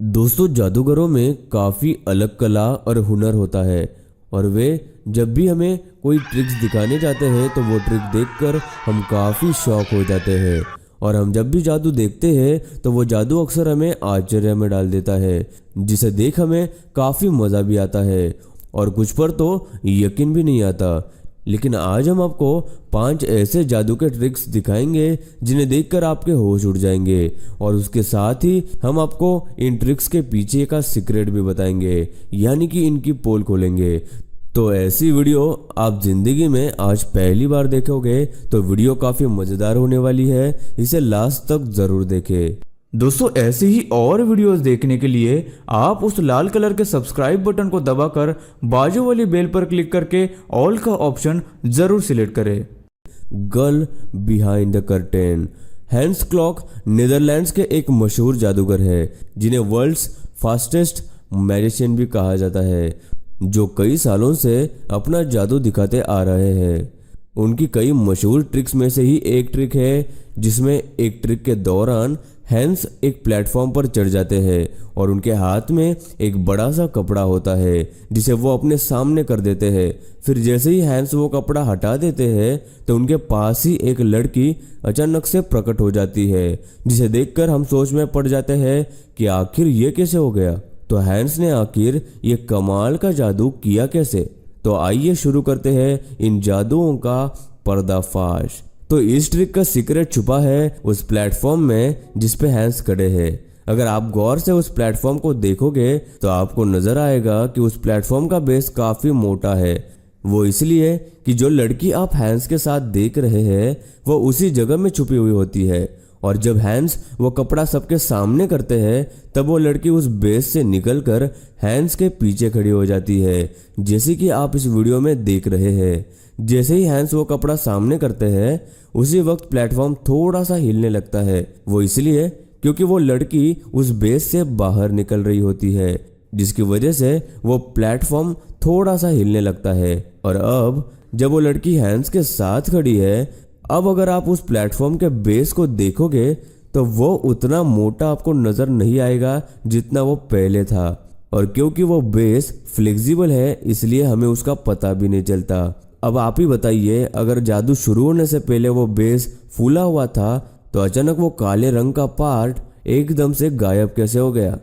दोस्तों, जादूगरों में काफ़ी अलग कला और हुनर होता है और वे जब भी हमें कोई ट्रिक्स दिखाने जाते हैं तो वो ट्रिक देखकर हम काफ़ी शॉक हो जाते हैं। और हम जब भी जादू देखते हैं तो वो जादू अक्सर हमें आश्चर्य में डाल देता है, जिसे देख हमें काफ़ी मज़ा भी आता है और कुछ पर तो यकीन भी नहीं आता। लेकिन आज हम आपको 5 ऐसे जादू के ट्रिक्स दिखाएंगे जिन्हें देखकर आपके होश उड़ जाएंगे और उसके साथ ही हम आपको इन ट्रिक्स के पीछे का सीक्रेट भी बताएंगे, यानी कि इनकी पोल खोलेंगे। तो ऐसी वीडियो आप जिंदगी में आज पहली बार देखोगे तो वीडियो काफ़ी मज़ेदार होने वाली है, इसे लास्ट तक ज़रूर देखें। दोस्तों, ऐसी ही और वीडियोस देखने के लिए आप उस लाल कलर के सब्सक्राइब बटन को दबाकर बाजू वाली बेल पर क्लिक करके ऑल का ऑप्शन जरूर सिलेक्ट करें। Girl behind the curtain. Hans Klok Netherlands के एक मशहूर जादूगर है जिन्हें वर्ल्ड्स फास्टेस्ट मैजिशियन भी कहा जाता है, जो कई सालों से अपना जादू दिखाते आ रहे हैं। उनकी कई मशहूर ट्रिक्स में से ही एक ट्रिक है जिसमें एक ट्रिक के दौरान हैंस एक प्लेटफॉर्म पर चढ़ जाते हैं और उनके हाथ में एक बड़ा सा कपड़ा होता है जिसे वो अपने सामने कर देते हैं। फिर जैसे ही हैंस वो कपड़ा हटा देते हैं तो उनके पास ही एक लड़की अचानक से प्रकट हो जाती है, जिसे देखकर हम सोच में पड़ जाते हैं कि आखिर ये कैसे हो गया। तो हैंस ने आखिर ये कमाल का जादू किया कैसे। तो आइए शुरू करते हैं इन जादुओं का पर्दाफाश। तो इस ट्रिक का सीक्रेट छुपा है उस प्लेटफॉर्म में जिस पे हैंस खड़े हैं। अगर आप गौर से उस प्लेटफॉर्म को देखोगे तो आपको नजर आएगा कि उस प्लेटफॉर्म का बेस काफी मोटा है। वो इसलिए कि जो लड़की आप हैंस के साथ देख रहे हैं वो उसी जगह में छुपी हुई होती है और जब हैंस वो कपड़ा सबके सामने करते हैं तब वो लड़की उस बेस से निकलकर हैंस के पीछे खड़ी हो जाती है, जैसे कि आप इस वीडियो में देख रहे हैं। जैसे ही हैंस वो कपड़ा सामने करते हैं उसी वक्त प्लेटफॉर्म थोड़ा सा हिलने लगता है। वो इसलिए क्योंकि वो लड़की उस बेस से बाहर निकल रही होती है, जिसकी वजह से वो प्लेटफॉर्म थोड़ा सा हिलने लगता है। और अब जब वो लड़की हैंस के साथ खड़ी है, अब अगर आप उस प्लेटफॉर्म के बेस को देखोगे तो वो उतना मोटा आपको नजर नहीं आएगा जितना वो पहले था। और क्योंकि वो बेस फ्लेक्सिबल है इसलिए हमें उसका पता भी नहीं चलता। अब आप ही बताइए, अगर जादू शुरू होने से पहले वो बेस फूला हुआ था तो अचानक वो काले रंग का पार्ट एकदम से गायब कैसे हो गया।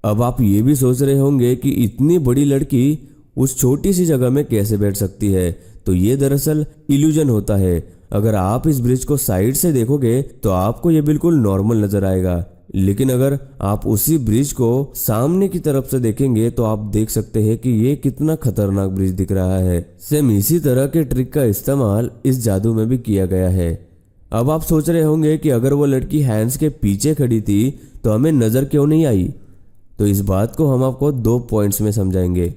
अब आप ये भी सोच रहे होंगे कि इतनी बड़ी लड़की उस छोटी सी जगह में कैसे बैठ सकती है। तो ये दरअसल इल्यूजन होता है। अगर आप इस ब्रिज को साइड से देखोगे तो आपको ये बिल्कुल नॉर्मल नजर आएगा, लेकिन अगर आप उसी ब्रिज को सामने की तरफ से देखेंगे तो आप देख सकते हैं कि ये कितना खतरनाक ब्रिज दिख रहा है। सेम इसी तरह के ट्रिक का इस्तेमाल इस जादू में भी किया गया है। अब आप सोच रहे होंगे कि अगर वो लड़की हैंस के पीछे खड़ी थी तो हमें नजर क्यों नहीं आई। तो इस बात को हम आपको 2 पॉइंट्स में समझाएंगे।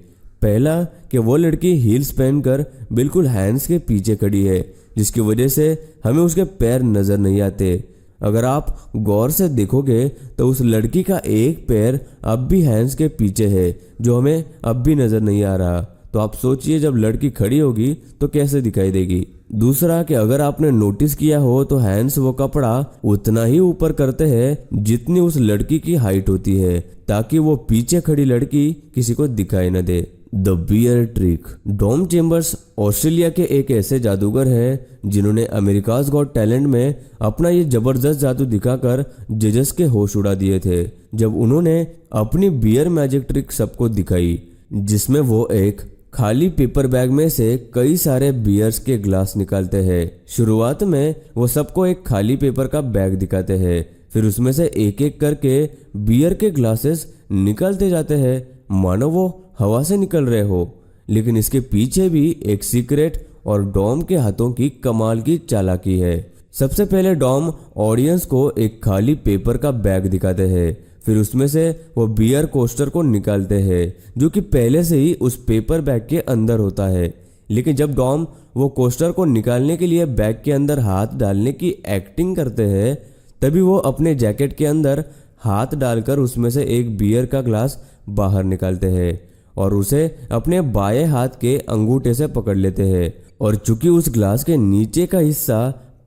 पहला कि वो लड़की हील्स पहनकर बिल्कुल हैंस के पीछे खड़ी है, जिसकी वजह से हमें उसके पैर नजर नहीं आते। अगर आप गौर से देखोगे तो उस लड़की का एक पैर अब भी हैंस के पीछे है, जो हमें अब भी नजर नहीं आ रहा। तो आप सोचिए जब लड़की खड़ी होगी तो कैसे दिखाई देगी। दूसरा कि अगर आपने नोटिस किया हो तो हैंस वो कपड़ा उतना ही ऊपर करते हैं जितनी उस लड़की की हाइट होती है, ताकि वो पीछे खड़ी लड़की किसी को दिखाई न दे। The bear trick. Dom Chambers Australia के एक ऐसे जादूगर हैं जिन्होंने अमेरिकाज गॉट टैलेंट में अपना ये जबरदस्त जादू दिखाकर जजेस के होश उड़ा दिए थे, जब उन्होंने अपनी बियर मैजिक ट्रिक सबको दिखाई, जिसमें वो एक खाली पेपर बैग में से कई सारे बियर्स के ग्लास निकालते हैं। शुरुआत में वो सबको एक खाली पेपर का बैग दिखाते हैं, फिर उसमें से एक एक करके बियर के ग्लासेस निकालते जाते हैं मानो वो हवा से निकल रहे हो। लेकिन इसके पीछे भी एक सीक्रेट और डॉम के हाथों की कमाल की चालाकी है। सबसे पहले डॉम ऑडियंस को एक खाली पेपर का बैग दिखाते हैं, फिर उसमें से वो बियर कोस्टर को निकालते हैं जो कि पहले से ही उस पेपर बैग के अंदर होता है। लेकिन जब डॉम वो कोस्टर को निकालने के लिए बैग के अंदर हाथ डालने की एक्टिंग करते हैं तभी वो अपने जैकेट के अंदर हाथ डालकर उसमें से एक बियर का ग्लास बाहर निकालते हैं और उसे अपने बाएं हाथ के अंगूठे से पकड़ लेते हैं। और चूंकि उस ग्लास के नीचे का हिस्सा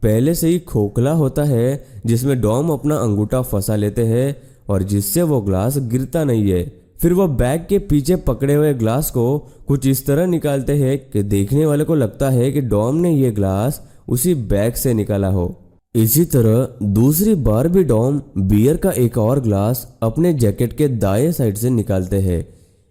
पहले से ही खोखला होता है जिसमें डॉम अपना अंगूठा फंसा लेते हैं और जिससे वो ग्लास गिरता नहीं है। फिर वो बैग के पीछे पकड़े हुए ग्लास को कुछ इस तरह निकालते हैं कि देखने वाले को लगता है कि डॉम ने ये ग्लास उसी बैग से निकाला हो। इसी तरह दूसरी बार भी डॉम बियर का एक और ग्लास अपने जैकेट के दाएं साइड से निकालते हैं,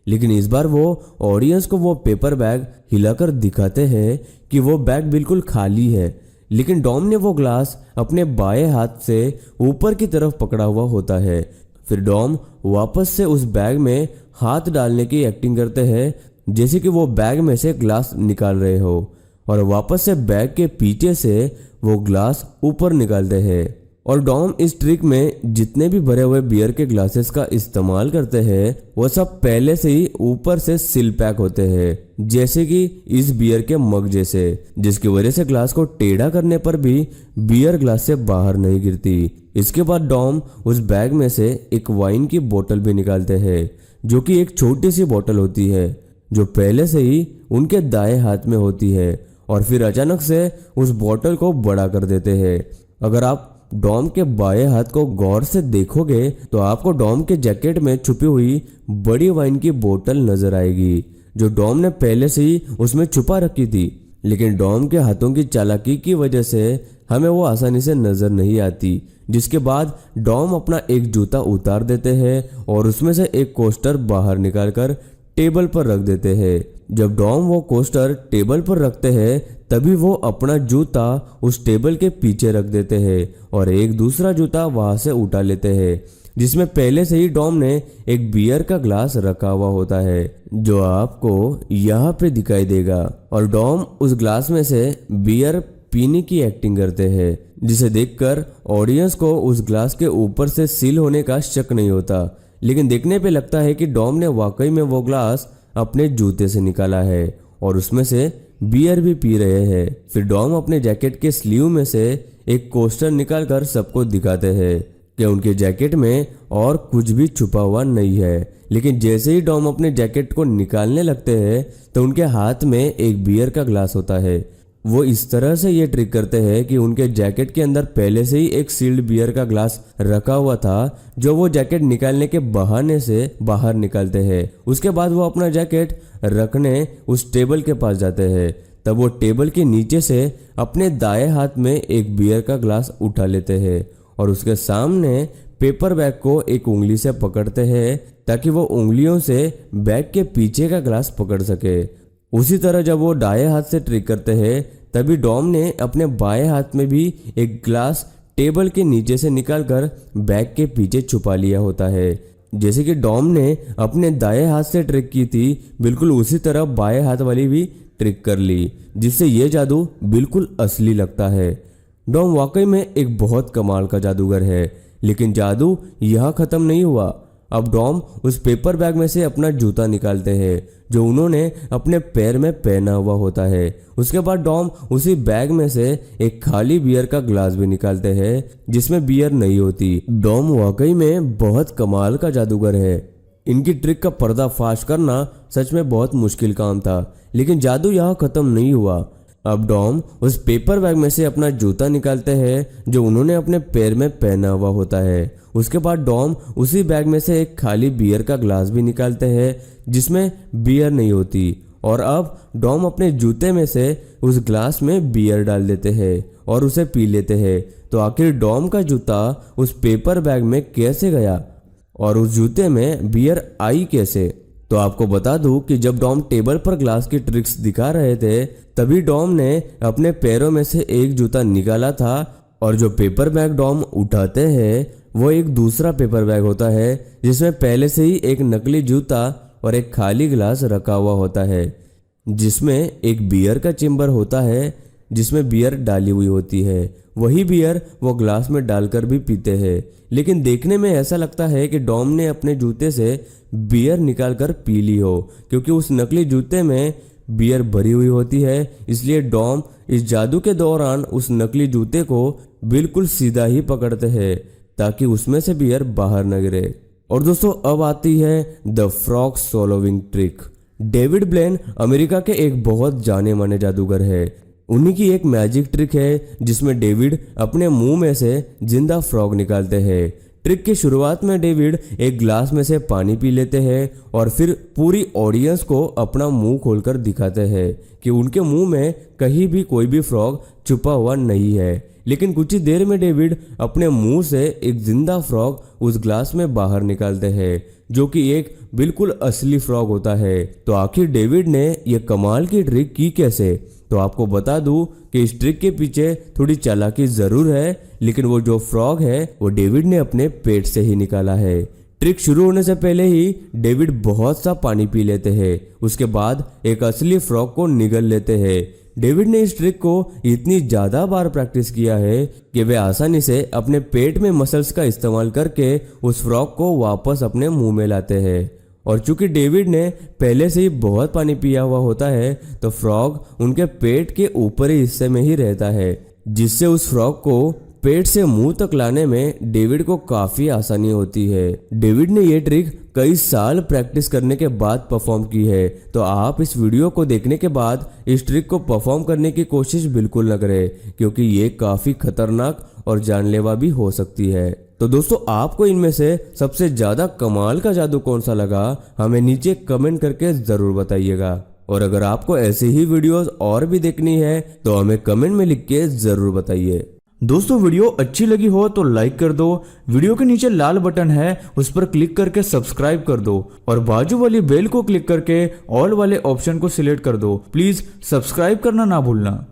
लेकिन इस बार वो ऑडियंस को वो पेपर बैग हिलाकर दिखाते हैं कि वो बैग बिल्कुल खाली है, लेकिन डॉम ने वो ग्लास अपने बाएं हाथ से ऊपर की तरफ पकड़ा हुआ होता है। फिर डॉम वापस से उस बैग में हाथ डालने की एक्टिंग करते हैं जैसे कि वो बैग में से ग्लास निकाल रहे हो, और वापस से बैग के पीछे से वो ग्लास ऊपर निकालते हैं। और डॉम इस ट्रिक में जितने भी भरे हुए बियर के ग्लासेस का इस्तेमाल करते हैं वो सब पहले से ही ऊपर से सील पैक होते हैं, जैसे कि इस बियर के मग जैसे, जिसकी वजह से ग्लास को टेढ़ा करने पर भी बियर ग्लास से बाहर नहीं गिरती। इसके बाद डॉम उस बैग में से एक वाइन की बोतल भी निकालते हैं, जो कि एक छोटी सी बोतल होती है जो पहले से ही उनके दाएं हाथ में होती है, और फिर अचानक से उस बोतल को बड़ा कर देते हैं। अगर आप डॉम के बाएं हाथ को गौर से देखोगे तो आपको डॉम के जैकेट में छुपी हुई बड़ी वाइन की बोतल नजर आएगी, जो डॉम ने पहले से ही उसमें छुपा रखी थी, लेकिन डॉम के हाथों की चालाकी की वजह से हमें वो आसानी से नजर नहीं आती। जिसके बाद डॉम अपना एक जूता उतार देते हैं और उसमें से एक कोस्टर बाहर निकालकर टेबल पर रख देते हैं। जब डॉम वो कोस्टर टेबल पर रखते हैं तभी वो अपना जूता उस टेबल के पीछे रख देते हैं और एक दूसरा जूता वहां से उठा लेते हैं, जिसमें पहले से ही डॉम ने एक बियर का ग्लास रखा हुआ होता है, जो आपको यहाँ पे दिखाई देगा। और डॉम उस ग्लास में से बियर पीने की एक्टिंग करते हैं, जिसे देखकर ऑडियंस को उस ग्लास के ऊपर से सील होने का शक नहीं होता, लेकिन देखने पे लगता है कि डॉम ने वाकई में वो ग्लास अपने जूते से निकाला है और उसमें से बियर भी पी रहे हैं। फिर डॉम अपने जैकेट के स्लीव में से एक कोस्टर निकालकर सबको दिखाते हैं कि उनके जैकेट में और कुछ भी छुपा हुआ नहीं है, लेकिन जैसे ही डॉम अपने जैकेट को निकालने लगते हैं तो उनके हाथ में एक बियर का ग्लास होता है। वो इस तरह से ये ट्रिक करते हैं कि उनके जैकेट के अंदर पहले से ही एक सील्ड बियर का ग्लास रखा हुआ था, जो वो जैकेट निकालने के बहाने से बाहर निकालते हैं। उसके बाद वो अपना जैकेट रखने उस टेबल के पास जाते हैं, तब वो टेबल के नीचे से अपने दाएं हाथ में एक बियर का ग्लास उठा लेते हैं और उसके सामने पेपर बैग को एक उंगली से पकड़ते हैं ताकि वो उंगलियों से बैग के पीछे का ग्लास पकड़ सके। उसी तरह जब वो दाएं हाथ से ट्रिक करते हैं तभी डॉम ने अपने बाएं हाथ में भी एक ग्लास टेबल के नीचे से निकालकर बैग के पीछे छुपा लिया होता है। जैसे कि डॉम ने अपने दाएं हाथ से ट्रिक की थी, बिल्कुल उसी तरह बाएं हाथ वाली भी ट्रिक कर ली, जिससे ये जादू बिल्कुल असली लगता है। डॉम वाकई में एक बहुत कमाल का जादूगर है, लेकिन जादू यहाँ खत्म नहीं हुआ। अब डॉम उस पेपर बैग में से अपना जूता निकालते हैं जो उन्होंने अपने पैर में पहना हुआ होता है। उसके बाद डॉम उसी बैग में से एक खाली बियर का ग्लास भी निकालते हैं जिसमें बियर नहीं होती। डॉम वाकई में बहुत कमाल का जादूगर है। इनकी ट्रिक का पर्दाफाश करना सच में बहुत मुश्किल काम था, लेकिन जादू यहाँ खत्म नहीं हुआ। अब डॉम उस पेपर बैग में से अपना जूता निकालते हैं जो उन्होंने अपने पैर में पहना हुआ होता है। उसके बाद डॉम उसी बैग में से एक खाली बियर का ग्लास भी निकालते हैं जिसमें बियर नहीं होती, और अब डॉम अपने जूते में से उस ग्लास में बियर डाल देते हैं और उसे पी लेते हैं। तो आखिर डॉम का जूता उस पेपर बैग में कैसे गया और उस जूते में बियर आई कैसे? तो आपको बता दूं कि जब डॉम टेबल पर ग्लास की ट्रिक्स दिखा रहे थे तभी डॉम ने अपने पैरों में से एक जूता निकाला था, और जो पेपर बैग डॉम उठाते हैं वो एक दूसरा पेपर बैग होता है जिसमें पहले से ही एक नकली जूता और एक खाली ग्लास रखा हुआ होता है, जिसमें एक बियर का चेम्बर होता है जिसमें बियर डाली हुई होती है। वही बियर वो ग्लास में डालकर भी पीते हैं, लेकिन देखने में ऐसा लगता है कि डॉम ने अपने जूते से बियर निकालकर पी ली हो, क्योंकि उस नकली जूते में बियर भरी हुई होती है। इसलिए डॉम इस जादू के दौरान उस नकली जूते को बिल्कुल सीधा ही पकड़ते हैं ताकि उसमें से बियर बाहर न गिरे। और दोस्तों अब आती है the frog swallowing trick. David Blaine America के एक बहुत जाने माने जादूगर है। उन्हीं की एक मैजिक ट्रिक है जिसमें डेविड अपने मुंह में से जिंदा फ्रॉग निकालते हैं। ट्रिक की शुरुआत में डेविड एक ग्लास में से पानी पी लेते हैं और फिर पूरी ऑडियंस को अपना मुंह खोलकर दिखाते हैं कि उनके मुंह में कहीं भी कोई भी फ्रॉग छुपा हुआ नहीं है। लेकिन कुछ ही देर में डेविड अपने मुंह से एक जिंदा फ्रॉग उस ग्लास में बाहर निकालते हैं, जो कि एक बिल्कुल असली फ्रॉग होता है। तो आखिर डेविड ने यह कमाल की ट्रिक की कैसे? तो आपको बता दूं कि इस ट्रिक के पीछे थोड़ी चालाकी जरूर है, लेकिन वो जो फ्रॉग है वो डेविड ने अपने पेट से ही निकाला है। ट्रिक शुरू होने से पहले ही डेविड बहुत सा पानी पी लेते हैं। उसके बाद एक असली फ्रॉग को निगल लेते हैं। डेविड ने इस ट्रिक को इतनी ज़्यादा बार प्रैक्टिस किया है कि वे आसानी से अपने पेट में मसल्स का इस्तेमाल करके उस फ्रॉग को वापस अपने मुंह में लाते हैं। और चूंकि डेविड ने पहले से ही बहुत पानी पिया हुआ होता है, तो फ्रॉग उनके पेट के ऊपरी हिस्से में ही रहता है, जिससे उस फ्रॉग को पेट से मुंह तक लाने में डेविड को काफ़ी आसानी होती है। डेविड ने ये ट्रिक कई साल प्रैक्टिस करने के बाद परफॉर्म की है, तो आप इस वीडियो को देखने के बाद इस ट्रिक को परफॉर्म करने की कोशिश बिल्कुल न करें, क्योंकि ये काफ़ी खतरनाक और जानलेवा भी हो सकती है। तो दोस्तों, आपको इनमें से सबसे ज़्यादा कमाल का जादू कौन सा लगा, हमें नीचे कमेंट करके ज़रूर बताइएगा। और अगर आपको ऐसी ही वीडियोस और भी देखनी है तो हमें कमेंट में लिख के ज़रूर बताइए। दोस्तों, वीडियो अच्छी लगी हो तो लाइक कर दो। वीडियो के नीचे लाल बटन है, उस पर क्लिक करके सब्सक्राइब कर दो और बाजू वाली बेल को क्लिक करके ऑल वाले ऑप्शन को सिलेक्ट कर दो। प्लीज सब्सक्राइब करना ना भूलना।